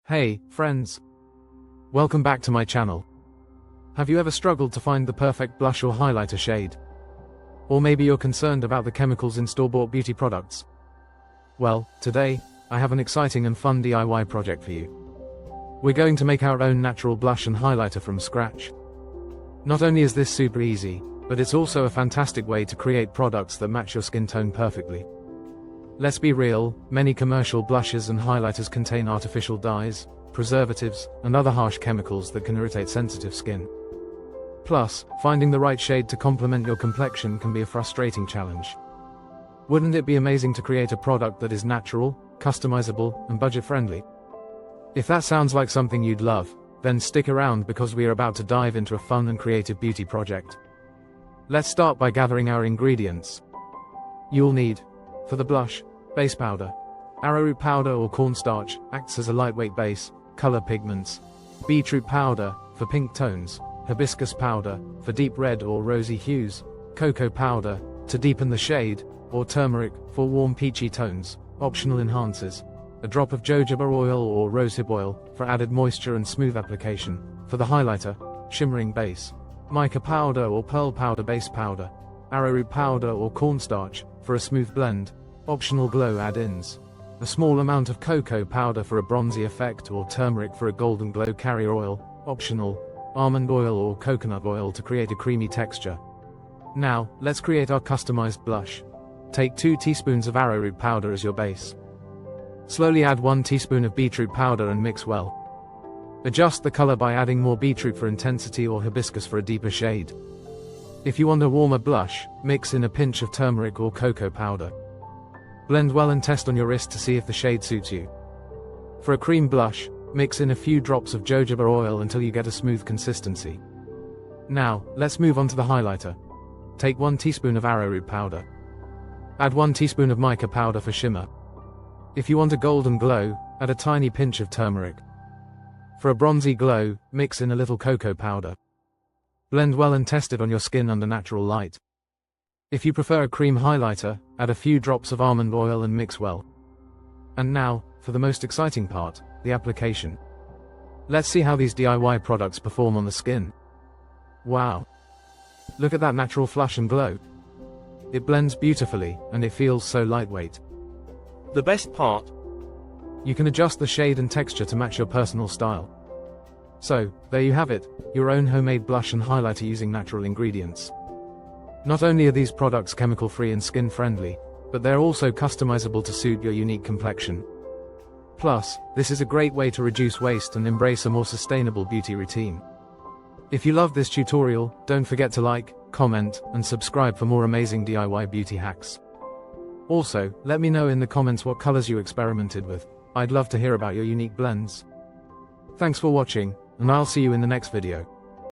Hey, friends. Welcome back to my channel. Have you ever struggled to find the perfect blush or highlighter shade? Or maybe you're concerned about the chemicals in store-bought beauty products? Well, today, I have an exciting and fun DIY project for you. We're going to make our own natural blush and highlighter from scratch. Not only is this super easy, but it's also a fantastic way to create products that match your skin tone perfectly. Let's be real, many commercial blushes and highlighters contain artificial dyes, preservatives, and other harsh chemicals that can irritate sensitive skin. Plus, finding the right shade to complement your complexion can be a frustrating challenge. Wouldn't it be amazing to create a product that is natural, customizable, and budget-friendly? If that sounds like something you'd love, then stick around because we are about to dive into a fun and creative beauty project. Let's start by gathering our ingredients. You'll need, for the blush, base powder. Arrowroot powder or cornstarch acts as a lightweight base, color pigments. Beetroot powder, for pink tones. Hibiscus powder, for deep red or rosy hues. Cocoa powder, to deepen the shade, or turmeric, for warm peachy tones, optional enhancers. A drop of jojoba oil or rosehip oil, for added moisture and smooth application. For the highlighter, shimmering base. Mica powder or pearl powder base powder. Arrowroot powder or cornstarch, for a smooth blend. Optional glow add-ins. A small amount of cocoa powder for a bronzy effect or turmeric for a golden glow. Carrier oil, optional. Almond oil or coconut oil to create a creamy texture. Now, let's create our customized blush. Take 2 teaspoons of arrowroot powder as your base. Slowly add 1 teaspoon of beetroot powder and mix well. Adjust the color by adding more beetroot for intensity or hibiscus for a deeper shade. If you want a warmer blush, mix in a pinch of turmeric or cocoa powder. Blend well and test on your wrist to see if the shade suits you. For a cream blush, mix in a few drops of jojoba oil until you get a smooth consistency. Now, let's move on to the highlighter. Take 1 teaspoon of arrowroot powder. Add 1 teaspoon of mica powder for shimmer. If you want a golden glow, add a tiny pinch of turmeric. For a bronzy glow, mix in a little cocoa powder. Blend well and test it on your skin under natural light. If you prefer a cream highlighter, add a few drops of almond oil and mix well. And now, for the most exciting part, the application. Let's see how these DIY products perform on the skin. Wow! Look at that natural flush and glow. It blends beautifully, and it feels so lightweight. The best part? You can adjust the shade and texture to match your personal style. So, there you have it, your own homemade blush and highlighter using natural ingredients. Not only are these products chemical-free and skin-friendly, but they're also customizable to suit your unique complexion. Plus, this is a great way to reduce waste and embrace a more sustainable beauty routine. If you loved this tutorial, don't forget to like, comment, and subscribe for more amazing DIY beauty hacks. Also, let me know in the comments what colors you experimented with. I'd love to hear about your unique blends. Thanks for watching, and I'll see you in the next video.